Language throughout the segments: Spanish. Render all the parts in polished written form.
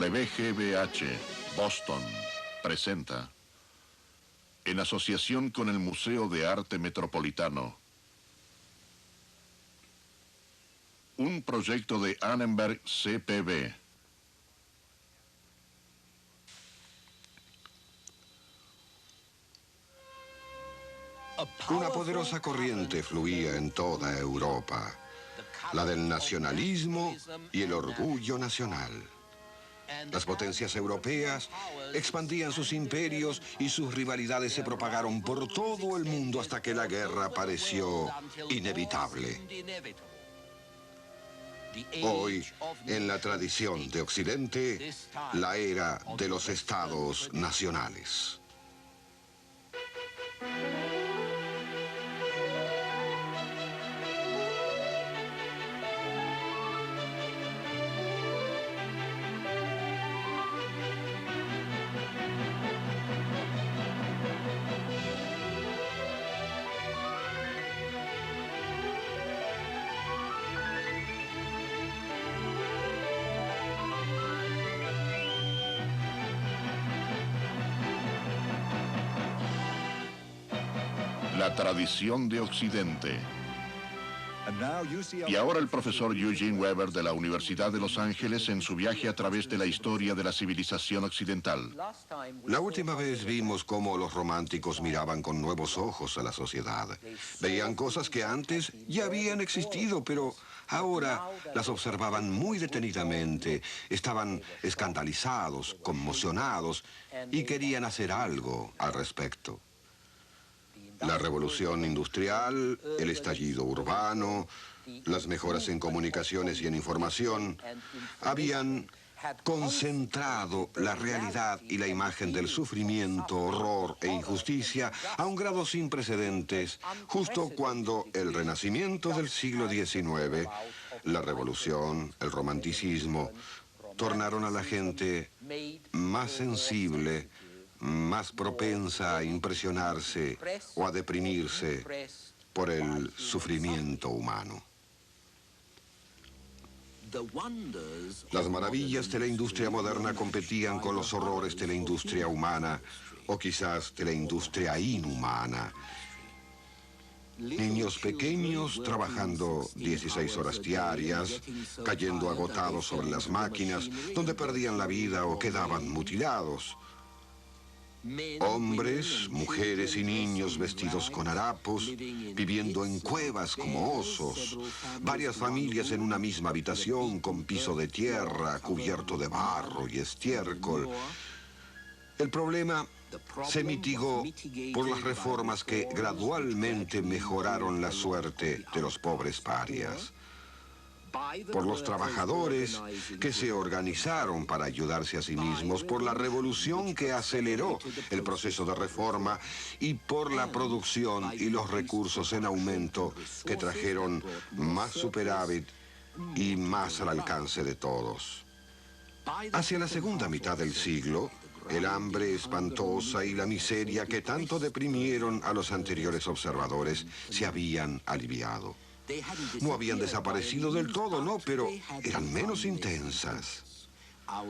WGBH, Boston, presenta, en asociación con el Museo de Arte Metropolitano, un proyecto de Annenberg CPB. Una poderosa corriente fluía en toda Europa, la del nacionalismo y el orgullo nacional. Las potencias europeas expandían sus imperios y sus rivalidades se propagaron por todo el mundo hasta que la guerra pareció inevitable. Hoy, en la tradición de Occidente, la era de los estados nacionales. La tradición de Occidente. Y ahora el profesor Eugene Weber de la Universidad de Los Ángeles en su viaje a través de la historia de la civilización occidental. La última vez vimos cómo los románticos miraban con nuevos ojos a la sociedad. Veían cosas que antes ya habían existido, pero ahora las observaban muy detenidamente. Estaban escandalizados, conmocionados y querían hacer algo al respecto. La revolución industrial, el estallido urbano, las mejoras en comunicaciones y en información habían concentrado la realidad y la imagen del sufrimiento, horror e injusticia a un grado sin precedentes, justo cuando el renacimiento del siglo XIX, la revolución, el romanticismo, tornaron a la gente más sensible, más propensa a impresionarse o a deprimirse por el sufrimiento humano. Las maravillas de la industria moderna competían con los horrores de la industria humana, o quizás de la industria inhumana. Niños pequeños trabajando 16 horas diarias, cayendo agotados sobre las máquinas, donde perdían la vida o quedaban mutilados. Hombres, mujeres y niños vestidos con harapos, viviendo en cuevas como osos. Varias familias en una misma habitación con piso de tierra, cubierto de barro y estiércol. El problema se mitigó por las reformas que gradualmente mejoraron la suerte de los pobres parias. Por los trabajadores que se organizaron para ayudarse a sí mismos, por la revolución que aceleró el proceso de reforma y por la producción y los recursos en aumento que trajeron más superávit y más al alcance de todos. Hacia la segunda mitad del siglo, el hambre espantosa y la miseria que tanto deprimieron a los anteriores observadores se habían aliviado. No habían desaparecido del todo, no, pero eran menos intensas.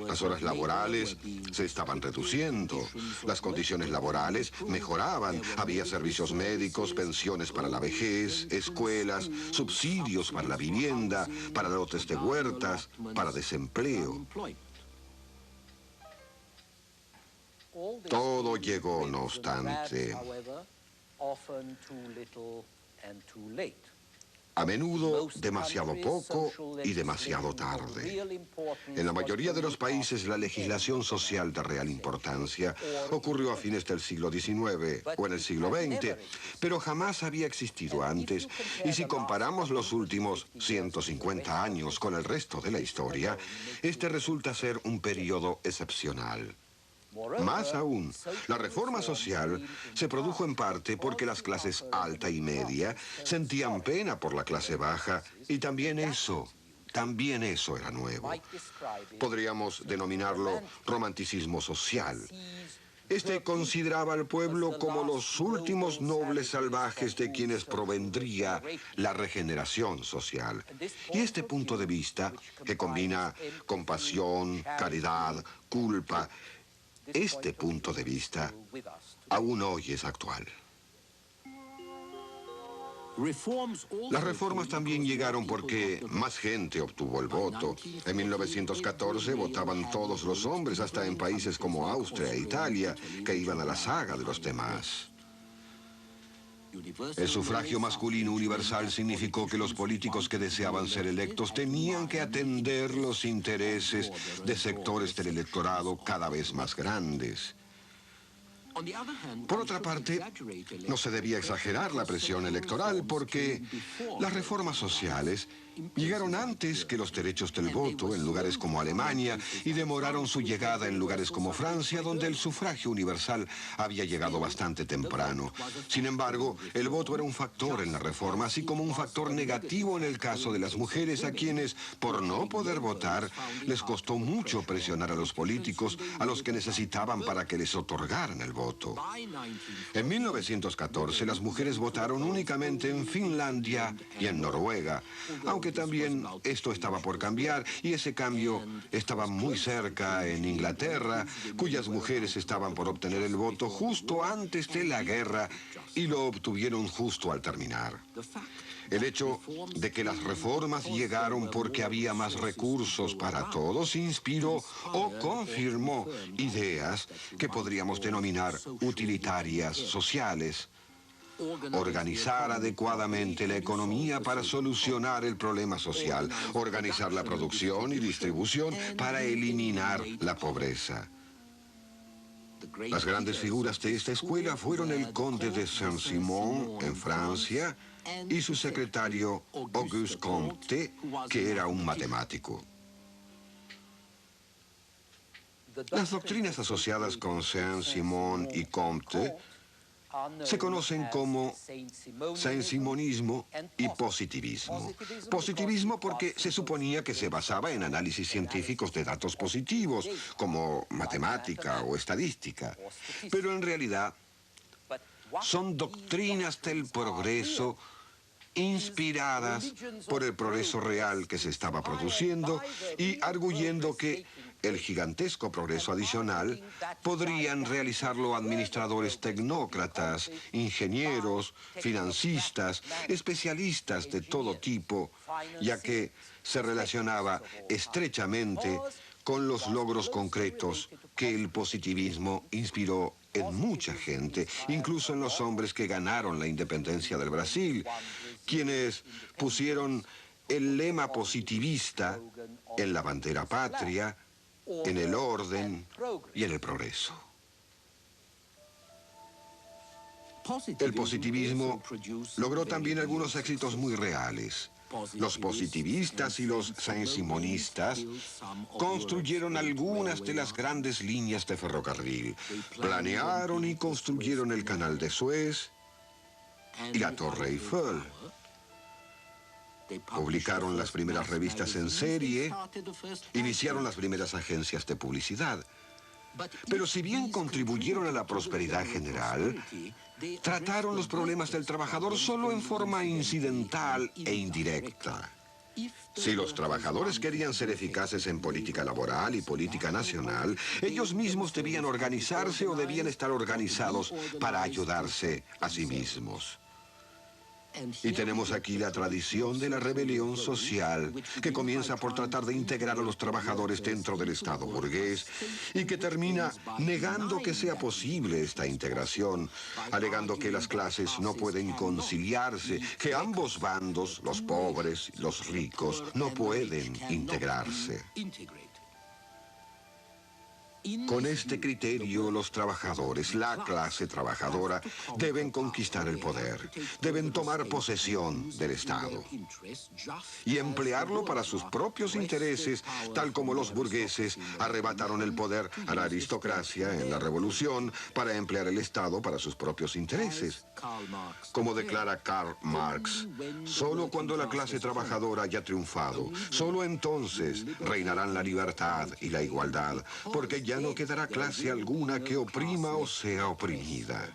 Las horas laborales se estaban reduciendo, las condiciones laborales mejoraban, había servicios médicos, pensiones para la vejez, escuelas, subsidios para la vivienda, para lotes de huertas, para desempleo. Todo llegó, no obstante, a menudo demasiado poco y demasiado tarde. En la mayoría de los países la legislación social de real importancia ocurrió a fines del siglo XIX o en el siglo XX, pero jamás había existido antes, y si comparamos los últimos 150 años con el resto de la historia, este resulta ser un periodo excepcional. Más aún, la reforma social se produjo en parte porque las clases alta y media sentían pena por la clase baja, y también eso era nuevo. Podríamos denominarlo romanticismo social. Este consideraba al pueblo como los últimos nobles salvajes de quienes provendría la regeneración social. Y este punto de vista, que combina compasión, caridad, culpa, este punto de vista aún hoy es actual. Las reformas también llegaron porque más gente obtuvo el voto. En 1914 votaban todos los hombres, hasta en países como Austria e Italia, que iban a la saga de los demás. El sufragio masculino universal significó que los políticos que deseaban ser electos tenían que atender los intereses de sectores del electorado cada vez más grandes. Por otra parte, no se debía exagerar la presión electoral porque las reformas sociales llegaron antes que los derechos del voto en lugares como Alemania y demoraron su llegada en lugares como Francia, donde el sufragio universal había llegado bastante temprano. Sin embargo, el voto era un factor en la reforma, así como un factor negativo en el caso de las mujeres, a quienes, por no poder votar, les costó mucho presionar a los políticos, a los que necesitaban para que les otorgaran el voto. En 1914, las mujeres votaron únicamente en Finlandia y en Noruega, aunque también esto estaba por cambiar, y ese cambio estaba muy cerca en Inglaterra, cuyas mujeres estaban por obtener el voto justo antes de la guerra y lo obtuvieron justo al terminar. El hecho de que las reformas llegaron porque había más recursos para todos inspiró o confirmó ideas que podríamos denominar utilitarias sociales. Organizar adecuadamente la economía para solucionar el problema social, organizar la producción y distribución para eliminar la pobreza. Las grandes figuras de esta escuela fueron el conde de Saint-Simon en Francia y su secretario Auguste Comte, que era un matemático. Las doctrinas asociadas con Saint-Simon y Comte se conocen como saint-simonismo y positivismo. Positivismo porque se suponía que se basaba en análisis científicos de datos positivos, como matemática o estadística. Pero en realidad son doctrinas del progreso inspiradas por el progreso real que se estaba produciendo y arguyendo que el gigantesco progreso adicional podrían realizarlo administradores tecnócratas, ingenieros, financistas, especialistas de todo tipo, ya que se relacionaba estrechamente con los logros concretos que el positivismo inspiró en mucha gente, incluso en los hombres que ganaron la independencia del Brasil, quienes pusieron el lema positivista en la bandera patria, en el orden y en el progreso. El positivismo logró también algunos éxitos muy reales. Los positivistas y los saint-simonistas construyeron algunas de las grandes líneas de ferrocarril, planearon y construyeron el canal de Suez y la Torre Eiffel. Publicaron las primeras revistas en serie, iniciaron las primeras agencias de publicidad. Pero si bien contribuyeron a la prosperidad general, trataron los problemas del trabajador solo en forma incidental e indirecta. Si los trabajadores querían ser eficaces en política laboral y política nacional, ellos mismos debían organizarse o debían estar organizados para ayudarse a sí mismos. Y tenemos aquí la tradición de la rebelión social, que comienza por tratar de integrar a los trabajadores dentro del Estado burgués y que termina negando que sea posible esta integración, alegando que las clases no pueden conciliarse, que ambos bandos, los pobres y los ricos, no pueden integrarse. Con este criterio, los trabajadores, la clase trabajadora, deben conquistar el poder, deben tomar posesión del Estado y emplearlo para sus propios intereses, tal como los burgueses arrebataron el poder a la aristocracia en la Revolución para emplear el Estado para sus propios intereses. Como declara Karl Marx, solo cuando la clase trabajadora haya triunfado, solo entonces reinarán la libertad y la igualdad, porque ya ya no quedará clase alguna que oprima o sea oprimida.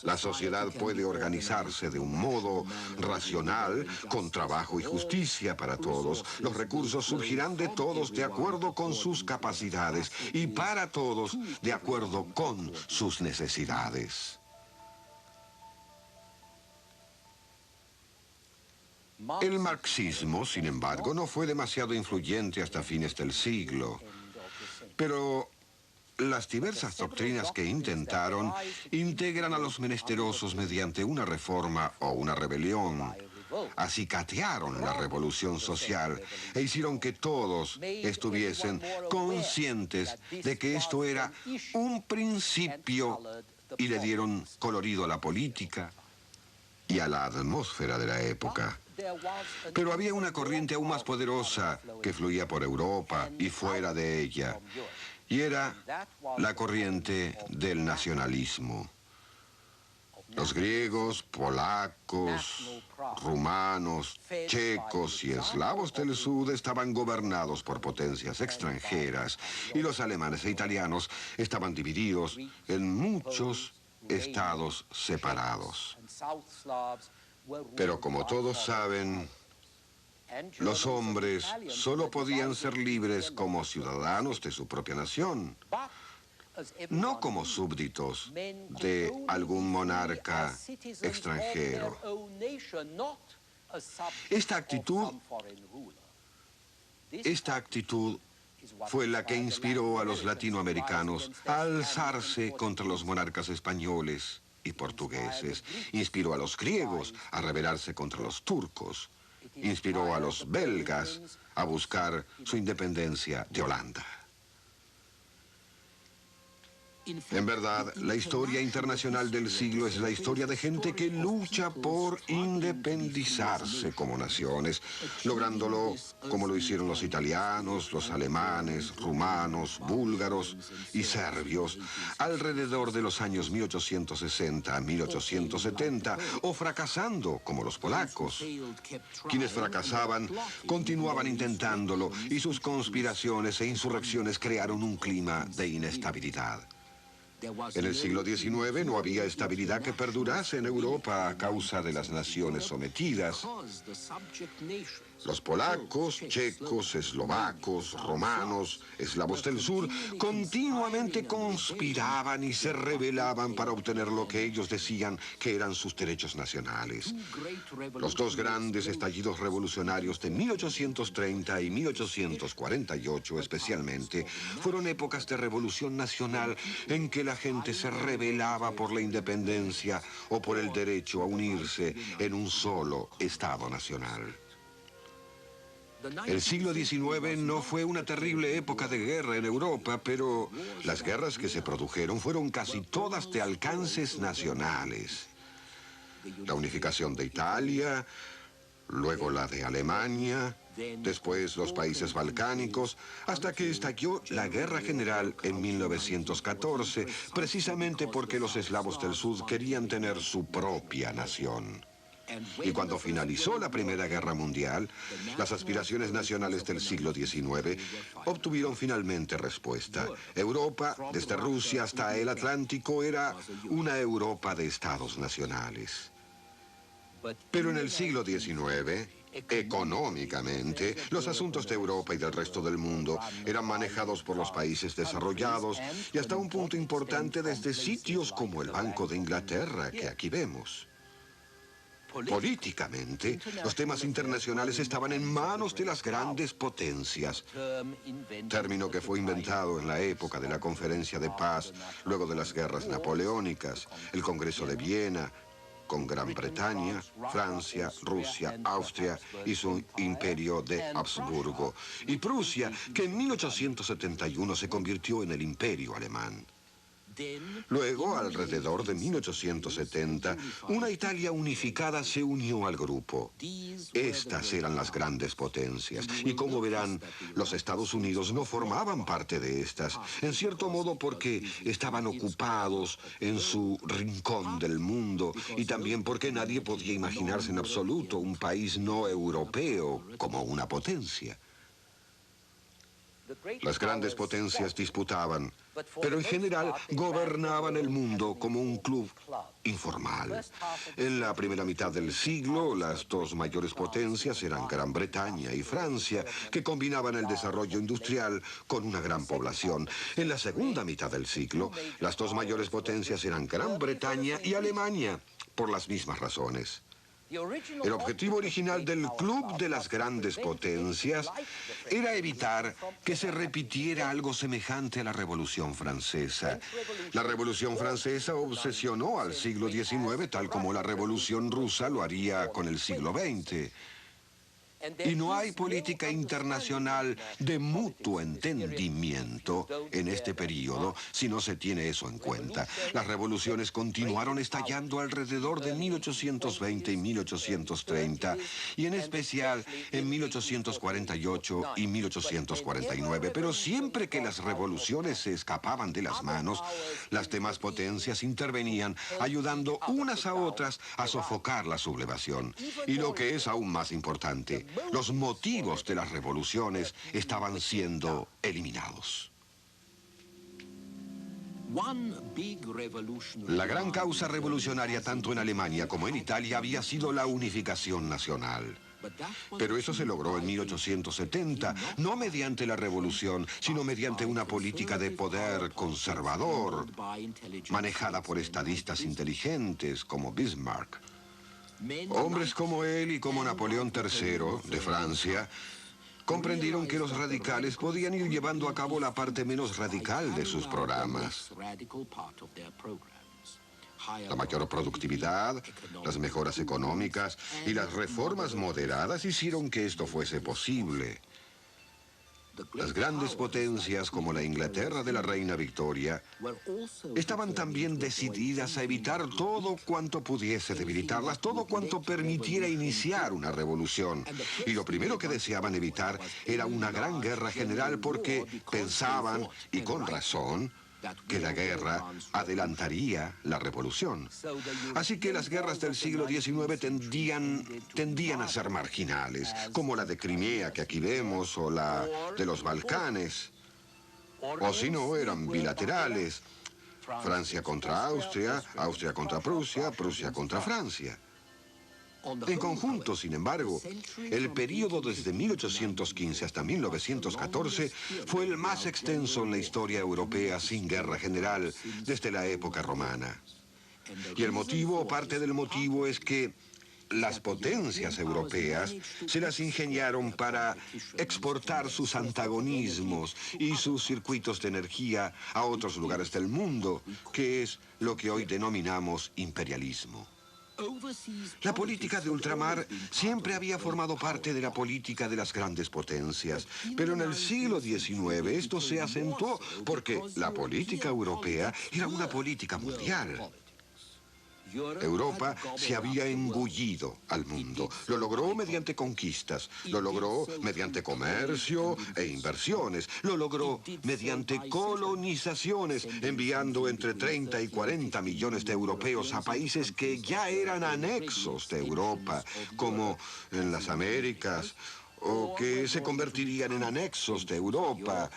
La sociedad puede organizarse de un modo racional, con trabajo y justicia para todos. Los recursos surgirán de todos de acuerdo con sus capacidades y para todos de acuerdo con sus necesidades. El marxismo, sin embargo, no fue demasiado influyente hasta fines del siglo, pero las diversas doctrinas que intentaron integran a los menesterosos mediante una reforma o una rebelión. Acicatearon la revolución social e hicieron que todos estuviesen conscientes de que esto era un principio y le dieron colorido a la política y a la atmósfera de la época. Pero había una corriente aún más poderosa que fluía por Europa y fuera de ella, y era la corriente del nacionalismo. Los griegos, polacos, rumanos, checos y eslavos del sur estaban gobernados por potencias extranjeras, y los alemanes e italianos estaban divididos en muchos estados separados. Pero como todos saben, los hombres solo podían ser libres como ciudadanos de su propia nación, no como súbditos de algún monarca extranjero. Esta actitud fue la que inspiró a los latinoamericanos a alzarse contra los monarcas españoles y portugueses. Inspiró a los griegos a rebelarse contra los turcos. Inspiró a los belgas a buscar su independencia de Holanda. En verdad, la historia internacional del siglo es la historia de gente que lucha por independizarse como naciones, lográndolo como lo hicieron los italianos, los alemanes, rumanos, búlgaros y serbios alrededor de los años 1860 a 1870, o fracasando como los polacos. Quienes fracasaban continuaban intentándolo y sus conspiraciones e insurrecciones crearon un clima de inestabilidad. En el siglo XIX no había estabilidad que perdurase en Europa a causa de las naciones sometidas. Los polacos, checos, eslovacos, romanos, eslavos del sur, continuamente conspiraban y se rebelaban para obtener lo que ellos decían que eran sus derechos nacionales. Los dos grandes estallidos revolucionarios de 1830 y 1848 especialmente fueron épocas de revolución nacional en que la gente se rebelaba por la independencia o por el derecho a unirse en un solo Estado nacional. El siglo XIX no fue una terrible época de guerra en Europa, pero las guerras que se produjeron fueron casi todas de alcances nacionales. La unificación de Italia, luego la de Alemania, después los países balcánicos, hasta que estalló la Guerra General en 1914, precisamente porque los eslavos del sur querían tener su propia nación. Y cuando finalizó la Primera Guerra Mundial, las aspiraciones nacionales del siglo XIX obtuvieron finalmente respuesta. Europa, desde Rusia hasta el Atlántico, era una Europa de estados nacionales. Pero en el siglo XIX, económicamente, los asuntos de Europa y del resto del mundo eran manejados por los países desarrollados y hasta un punto importante desde sitios como el Banco de Inglaterra, que aquí vemos. Políticamente, los temas internacionales estaban en manos de las grandes potencias, término que fue inventado en la época de la Conferencia de Paz, luego de las guerras napoleónicas, el Congreso de Viena, con Gran Bretaña, Francia, Rusia, Austria y su imperio de Habsburgo, y Prusia, que en 1871 se convirtió en el imperio alemán. Luego, alrededor de 1870, una Italia unificada se unió al grupo. Estas eran las grandes potencias, y como verán, los Estados Unidos no formaban parte de estas, en cierto modo porque estaban ocupados en su rincón del mundo, y también porque nadie podía imaginarse en absoluto un país no europeo como una potencia. Las grandes potencias disputaban, pero en general gobernaban el mundo como un club informal. En la primera mitad del siglo, las dos mayores potencias eran Gran Bretaña y Francia, que combinaban el desarrollo industrial con una gran población. En la segunda mitad del siglo, las dos mayores potencias eran Gran Bretaña y Alemania, por las mismas razones. El objetivo original del Club de las Grandes Potencias era evitar que se repitiera algo semejante a la Revolución Francesa. La Revolución Francesa obsesionó al siglo XIX tal como la Revolución Rusa lo haría con el siglo XX. Y no hay política internacional de mutuo entendimiento en este periodo si no se tiene eso en cuenta. Las revoluciones continuaron estallando alrededor de 1820 y 1830, y en especial en 1848 y 1849. Pero siempre que las revoluciones se escapaban de las manos, las demás potencias intervenían, ayudando unas a otras a sofocar la sublevación. Y lo que es aún más importante, los motivos de las revoluciones estaban siendo eliminados. La gran causa revolucionaria tanto en Alemania como en Italia había sido la unificación nacional. Pero eso se logró en 1870, no mediante la revolución, sino mediante una política de poder conservador, manejada por estadistas inteligentes como Bismarck. Hombres como él y como Napoleón III, de Francia, comprendieron que los radicales podían ir llevando a cabo la parte menos radical de sus programas. La mayor productividad, las mejoras económicas y las reformas moderadas hicieron que esto fuese posible. Las grandes potencias, como la Inglaterra de la reina Victoria, estaban también decididas a evitar todo cuanto pudiese debilitarlas, todo cuanto permitiera iniciar una revolución. Y lo primero que deseaban evitar era una gran guerra general, porque pensaban, y con razón, que la guerra adelantaría la revolución. Así que las guerras del siglo XIX tendían a ser marginales, como la de Crimea que aquí vemos, o la de los Balcanes. O si no, eran bilaterales. Francia contra Austria, Austria contra Prusia, Prusia contra Francia. En conjunto, sin embargo, el período desde 1815 hasta 1914 fue el más extenso en la historia europea sin guerra general desde la época romana. Y el motivo, o parte del motivo, es que las potencias europeas se las ingeniaron para exportar sus antagonismos y sus circuitos de energía a otros lugares del mundo, que es lo que hoy denominamos imperialismo. La política de ultramar siempre había formado parte de la política de las grandes potencias, pero en el siglo XIX esto se acentuó porque la política europea era una política mundial. Europa se había engullido al mundo. Lo logró mediante conquistas, lo logró mediante comercio e inversiones, lo logró mediante colonizaciones, enviando entre 30 y 40 millones de europeos a países que ya eran anexos de Europa, como en las Américas, o que se convertirían en anexos de Europa,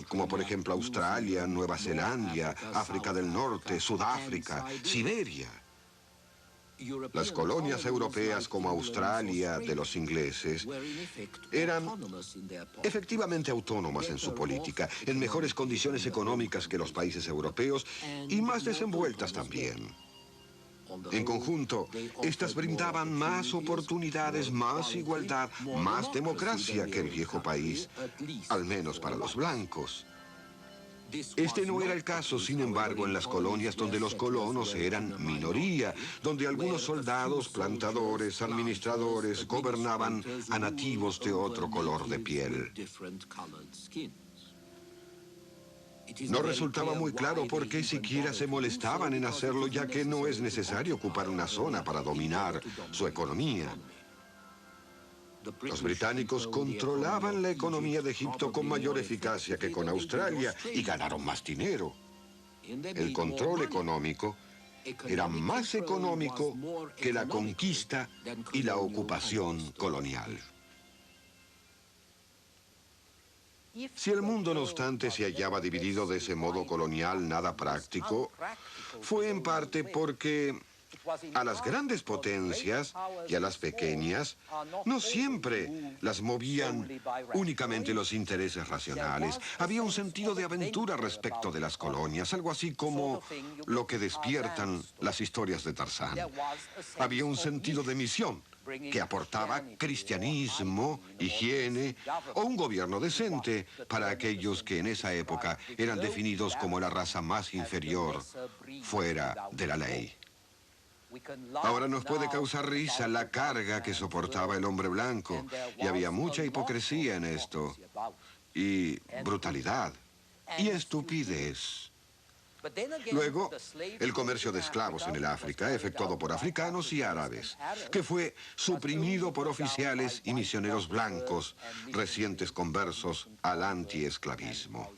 como por ejemplo Australia, Nueva Zelanda, África del Norte, Sudáfrica, Siberia. Las colonias europeas como Australia de los ingleses eran efectivamente autónomas en su política, en mejores condiciones económicas que los países europeos y más desenvueltas también. En conjunto, estas brindaban más oportunidades, más igualdad, más democracia que el viejo país, al menos para los blancos. Este no era el caso, sin embargo, en las colonias donde los colonos eran minoría, donde algunos soldados, plantadores, administradores gobernaban a nativos de otro color de piel. No resultaba muy claro por qué siquiera se molestaban en hacerlo, ya que no es necesario ocupar una zona para dominar su economía. Los británicos controlaban la economía de Egipto con mayor eficacia que con Australia y ganaron más dinero. El control económico era más económico que la conquista y la ocupación colonial. Si el mundo, no obstante, se hallaba dividido de ese modo colonial nada práctico, fue en parte porque a las grandes potencias y a las pequeñas no siempre las movían únicamente los intereses racionales. Había un sentido de aventura respecto de las colonias, algo así como lo que despiertan las historias de Tarzán. Había un sentido de misión que aportaba cristianismo, higiene o un gobierno decente para aquellos que en esa época eran definidos como la raza más inferior fuera de la ley. Ahora nos puede causar risa la carga que soportaba el hombre blanco, y había mucha hipocresía en esto, y brutalidad, y estupidez. Luego, el comercio de esclavos en el África, efectuado por africanos y árabes, que fue suprimido por oficiales y misioneros blancos, recientes conversos al antiesclavismo.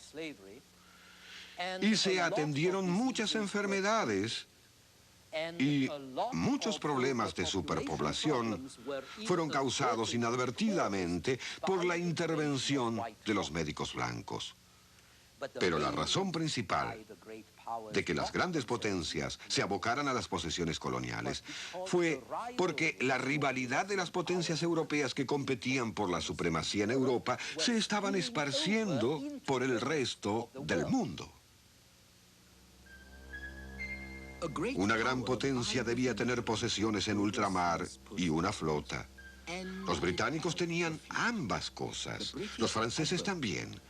Y se atendieron muchas enfermedades, y muchos problemas de superpoblación fueron causados inadvertidamente por la intervención de los médicos blancos. Pero la razón principal de que las grandes potencias se abocaran a las posesiones coloniales fue porque la rivalidad de las potencias europeas que competían por la supremacía en Europa se estaban esparciendo por el resto del mundo. Una gran potencia debía tener posesiones en ultramar y una flota. Los británicos tenían ambas cosas, los franceses también.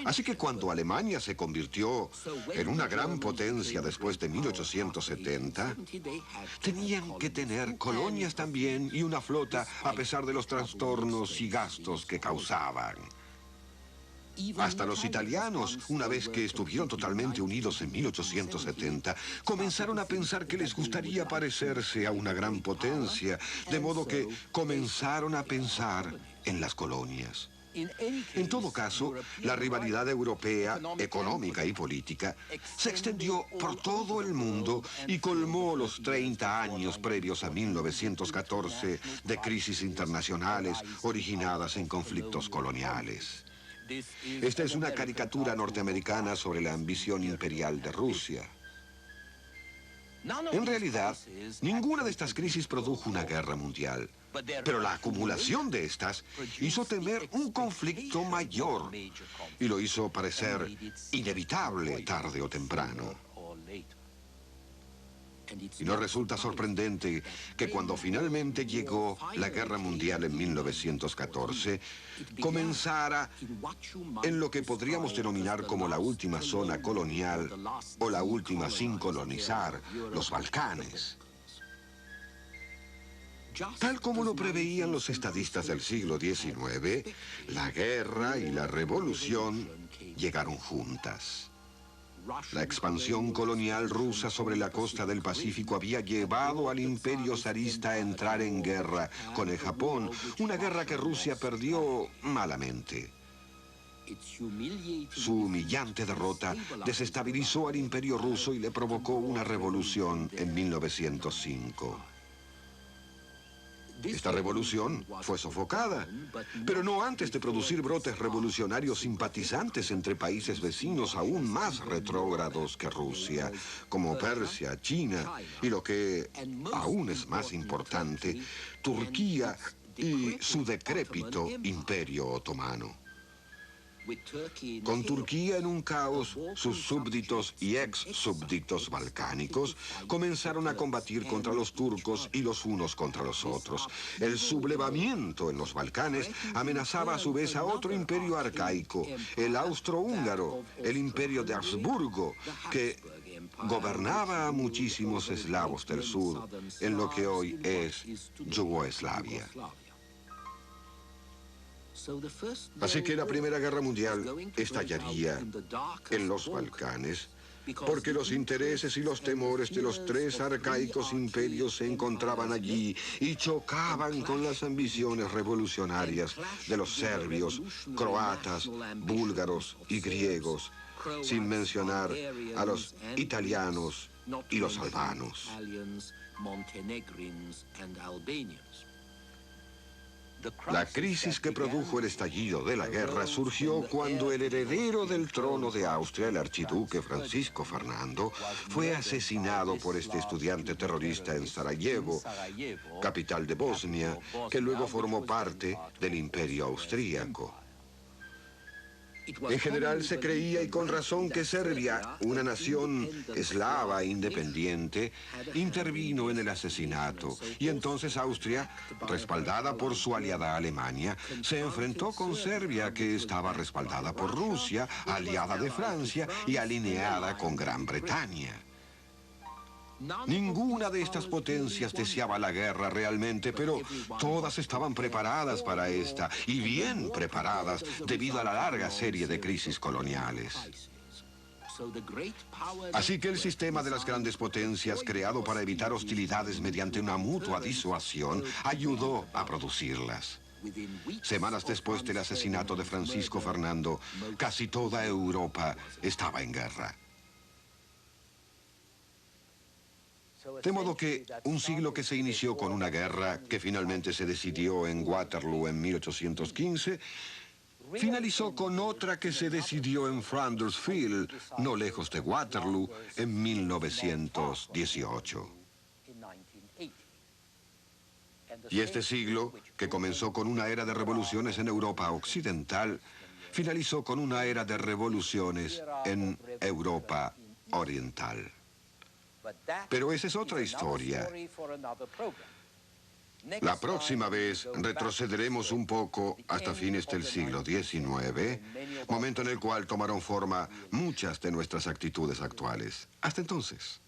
Así que cuando Alemania se convirtió en una gran potencia después de 1870, tenían que tener colonias también y una flota a pesar de los trastornos y gastos que causaban. Hasta los italianos, una vez que estuvieron totalmente unidos en 1870, comenzaron a pensar que les gustaría parecerse a una gran potencia, de modo que comenzaron a pensar en las colonias. En todo caso, la rivalidad europea, económica y política, se extendió por todo el mundo y colmó los 30 años previos a 1914 de crisis internacionales originadas en conflictos coloniales. Esta es una caricatura norteamericana sobre la ambición imperial de Rusia. En realidad, ninguna de estas crisis produjo una guerra mundial, pero la acumulación de estas hizo temer un conflicto mayor y lo hizo parecer inevitable tarde o temprano. Y no resulta sorprendente que cuando finalmente llegó la Guerra Mundial en 1914, comenzara en lo que podríamos denominar como la última zona colonial o la última sin colonizar, los Balcanes. Tal como lo preveían los estadistas del siglo XIX, la guerra y la revolución llegaron juntas. La expansión colonial rusa sobre la costa del Pacífico había llevado al imperio zarista a entrar en guerra con el Japón, una guerra que Rusia perdió malamente. Su humillante derrota desestabilizó al imperio ruso y le provocó una revolución en 1905. Esta revolución fue sofocada, pero no antes de producir brotes revolucionarios simpatizantes entre países vecinos aún más retrógrados que Rusia, como Persia, China y lo que aún es más importante, Turquía y su decrépito imperio otomano. Con Turquía en un caos, sus súbditos y ex-súbditos balcánicos comenzaron a combatir contra los turcos y los unos contra los otros. El sublevamiento en los Balcanes amenazaba a su vez a otro imperio arcaico, el austrohúngaro, el imperio de Habsburgo, que gobernaba a muchísimos eslavos del sur, en lo que hoy es Yugoslavia. Así que la Primera Guerra Mundial estallaría en los Balcanes, porque los intereses y los temores de los tres arcaicos imperios se encontraban allí y chocaban con las ambiciones revolucionarias de los serbios, croatas, búlgaros y griegos, sin mencionar a los italianos y los albanos. La crisis que produjo el estallido de la guerra surgió cuando el heredero del trono de Austria, el archiduque Francisco Fernando, fue asesinado por este estudiante terrorista en Sarajevo, capital de Bosnia, que luego formó parte del Imperio Austríaco. En general se creía, y con razón, que Serbia, una nación eslava independiente, intervino en el asesinato, y entonces Austria, respaldada por su aliada Alemania, se enfrentó con Serbia, que estaba respaldada por Rusia, aliada de Francia y alineada con Gran Bretaña. Ninguna de estas potencias deseaba la guerra realmente, pero todas estaban preparadas para esta, y bien preparadas debido a la larga serie de crisis coloniales. Así que el sistema de las grandes potencias, creado para evitar hostilidades mediante una mutua disuasión, ayudó a producirlas. Semanas después del asesinato de Francisco Fernando, casi toda Europa estaba en guerra. De modo que un siglo que se inició con una guerra que finalmente se decidió en Waterloo en 1815, finalizó con otra que se decidió en Flanders Field, no lejos de Waterloo, en 1918. Y este siglo, que comenzó con una era de revoluciones en Europa occidental, finalizó con una era de revoluciones en Europa oriental. Pero esa es otra historia. La próxima vez retrocederemos un poco hasta fines del siglo XIX, momento en el cual tomaron forma muchas de nuestras actitudes actuales. Hasta entonces.